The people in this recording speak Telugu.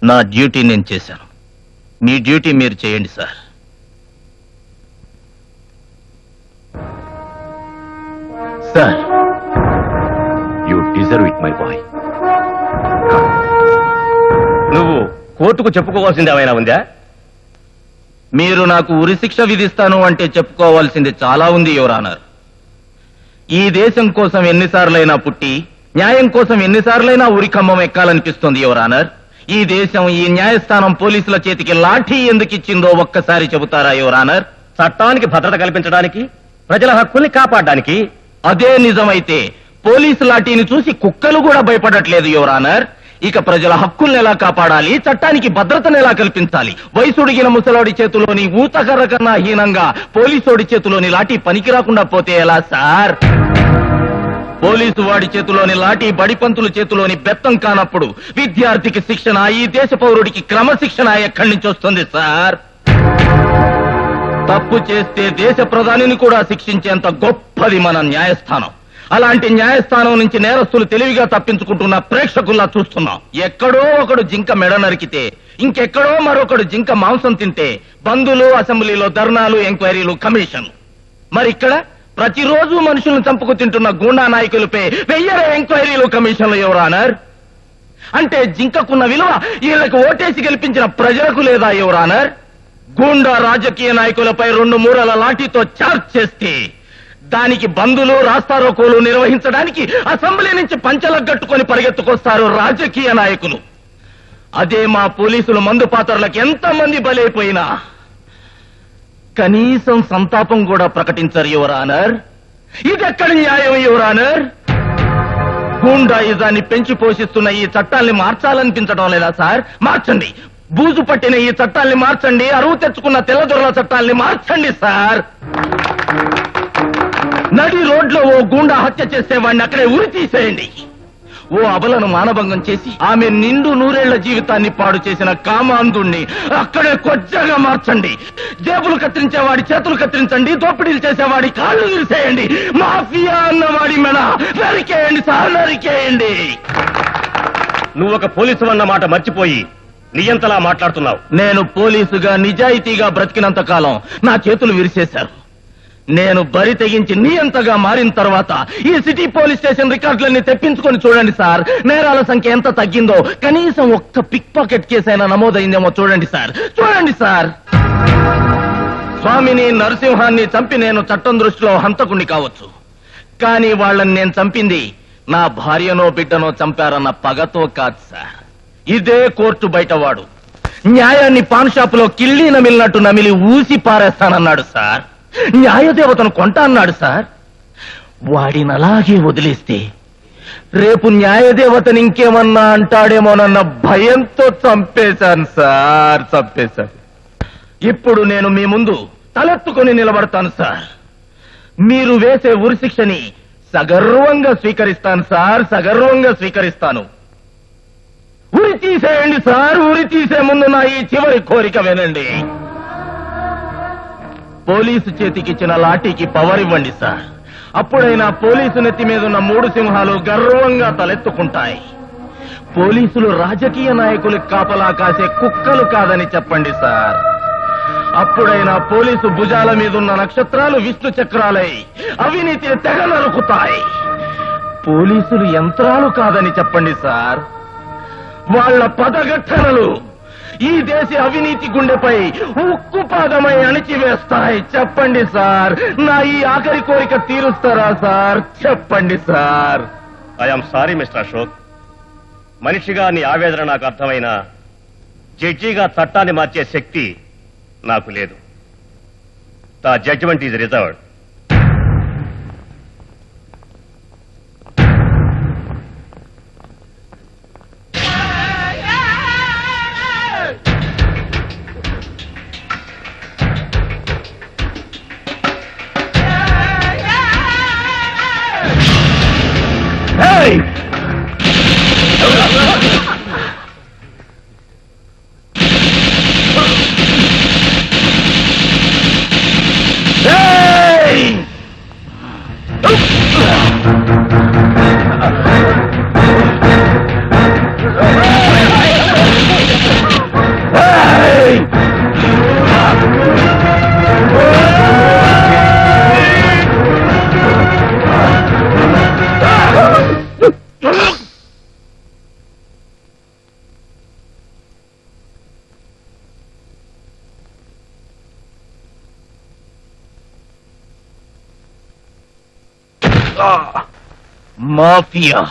నా డ్యూటీ నేను చేశాను. మీ డ్యూటీ మీరు చేయండి sir. Sir, you deserve it my boy. నువ్వు కోర్టుకు చెప్పుకోవాల్సింది ఏమైనా ఉందా? మీరు నాకు ఉరిశిక్ష విధిస్తాను అంటే చెప్పుకోవాల్సింది చాలా ఉంది యువర్ ఆనర్. ఈ దేశం కోసం ఎన్నిసార్లైనా పుట్టి న్యాయం కోసం ఎన్నిసార్లైనా ఉరికమ్మం ఎక్కాలనిపిస్తుంది యువర్ ఆనర్. ఈ దేశం, ఈ న్యాయస్థానం పోలీసుల చేతికి లాఠీ ఎందుకు ఇచ్చిందో ఒక్కసారి చెబుతారా యువర్ ఆనర్? చట్టానికి భద్రత కల్పించడానికి, ప్రజల హక్కుల్ని కాపాడడానికి. అదే నిజమైతే పోలీసు లాఠీని చూసి కుక్కలు కూడా భయపడట్లేదు యువర్ ఆనర్. ఇక ప్రజల హక్కుల్ని ఎలా కాపాడాలి, చట్టానికి భద్రతను ఎలా కల్పించాలి? వయసుడిగిన ముసలాడి చేతిలోని ఊతకర్ర కన్నా హీనంగా పోలీసోడి చేతిలోని లాఠీ పనికి రాకుండా పోతే ఎలా సార్? పోలీసు వాడి చేతిలోని లాఠీ బడిపంతుల చేతిలోని బెత్తం కానప్పుడు విద్యార్థికి శిక్షణ, ఈ దేశ పౌరుడికి క్రమశిక్షణ ఎక్కడి నుంచి వస్తుంది సార్? తప్పు చేస్తే దేశ ప్రధానిని కూడా శిక్షించేంత గొప్పది మన న్యాయస్థానం. అలాంటి న్యాయస్థానం నుంచి నేరస్తులు తెలివిగా తప్పించుకుంటున్న ప్రేక్షకుల్లా చూస్తున్నాం. ఎక్కడో ఒకడు జింక మెడ నరికితే, ఇంకెక్కడో మరొకడు జింక మాంసం తింటే బంధులు, అసెంబ్లీలో ధర్నాలు, ఎంక్వైరీలు, కమిషన్. మరి ఇక్కడ ప్రతిరోజు మనుషులను చంపుకు తింటున్న గూండా నాయకులపై వెయ్యర ఎంక్వైరీలు, కమిషన్లు యువర్ ఆనర్. అంటే జింకకున్న విలువ వీళ్ళకి ఓటేసి గెలిపించిన ప్రజలకు లేదా యువర్ ఆనర్? గూండా రాజకీయ నాయకులపై 2 మూరల లాఠీతో చార్జ్ చేస్తే దానికి బంధులు, రాస్తారోకోలు నిర్వహించడానికి అసెంబ్లీ నుంచి పంచలగట్టుకొని పరిగెత్తుకొస్తారు రాజకీయ నాయకులు. అదే మా పోలీసులు మందు పాత్రలకు ఎంతమంది బలైపోయినా కనీసం సంతాపం కూడా ప్రకటించరు యువర్ ఆనర్. ఇదెక్కడి న్యాయం యువర్ ఆనర్? గూండాయిజాన్ని పెంచి పోషిస్తున్న ఈ చట్టాల్ని మార్చాలనిపించడం లేదా సార్? మార్చండి. బూజు పట్టిన ఈ చట్టాల్ని మార్చండి. అరువు తెచ్చుకున్న తెల్లదొరల చట్టాల్ని మార్చండి సార్. నడి రోడ్లో ఓ గూండా హత్య చేసేవాడిని అక్కడే ఉరి తీసేయండి. ఓ అబలను మానభంగం చేసి ఆమె నిండు 100 జీవితాన్ని పాడు చేసిన కామాంధుణ్ణి అక్కడే కొచ్చగా మార్చండి. జేబులు కత్తిరించేవాడి చేతులు కత్తిరించండి. దోపిడీలు చేసేవాడి కాళ్ళు విరిసేయండి. మాఫియా అన్నవాడి మెడ నరికేయండి సార్, నరికేయండి. నువ్వు ఒక పోలీసు అన్న మాట మర్చిపోయి నియంతలా మాట్లాడుతున్నావు. నేను పోలీసుగా నిజాయితీగా బ్రతికినంత కాలం నా చేతులు విరిసేశారు. నేను బరి తెగించి నియంతగా మారిన తర్వాత ఈ సిటీ పోలీస్ స్టేషన్ రికార్డులన్నీ తెప్పించుకొని చూడండి సార్. నేరాల సంఖ్య ఎంత తగ్గిందో, కనీసం ఒక్క పిక్ పాకెట్ కేసైనా నమోదైందేమో చూడండి సార్. చూడండి సార్. స్వామిని, నరసింహాన్ని చంపి నేను చట్టం దృష్టిలో హంతకుణ్ణి కావచ్చు, కానీ వాళ్ళని నేను చంపింది నా భార్యనో బిడ్డనో చంపారన్న పగతో కాదు సార్. ఇదే కోర్టు బయటవాడు న్యాయాన్ని పాన్ షాపులో కిళ్ళీ నమిలినట్టు నమిలి ఊసి పారేస్తానన్నాడు సార్. న్యాయదేవతను కొంటా అన్నాడు సార్. వాడిని అలాగే వదిలేస్తే రేపు న్యాయదేవతని ఇంకేమన్నా అంటాడేమోనన్న భయంతో చంపేశాను సార్, చంపేశాను. ఇప్పుడు నేను మీ ముందు తలెత్తుకొని నిలబడతాను సార్. మీరు వేసే ఉరిశిక్షని సగర్వంగా స్వీకరిస్తాను సార్, సగర్వంగా స్వీకరిస్తాను. ఉరి తీసేయండి సార్. ఉరి తీసే ముందు నా ఈ చివరి కోరిక వినండి. పోలీసు చేతికిచ్చిన లాఠీకి పవర్ ఇవ్వండి సార్. అప్పుడైనా పోలీసు నెత్తి మీద ఉన్న 3 సింహాలు గర్వంగా తలెత్తుకుంటాయి. పోలీసులు రాజకీయ నాయకులకు కాపలా కాసే కుక్కలు కాదని చెప్పండి సార్. అప్పుడైనా పోలీసు భుజాల మీదున్న నక్షత్రాలు విష్ణు చక్రాలై అవినీతిని తెగ నరుకుతాయి. పోలీసులు యంత్రాలు కాదని చెప్పండి సార్. వాళ్ళ పదఘట్టనలు ఈ దేశ అవినీతి గుండెపై ఉక్కుపాదమై అణిచివేస్తాయి. చెప్పండి సార్. నా ఈ ఆఖరి కోరిక తీరుస్తారా సార్? చెప్పండి sir. I'm sorry mister Ashok. మనిషిగా నీ ఆవేదన నాకు అర్థమైనా జడ్జిగా చట్టాన్ని మార్చే శక్తి నాకు లేదు. The judgement is reserved. Hey! Mafia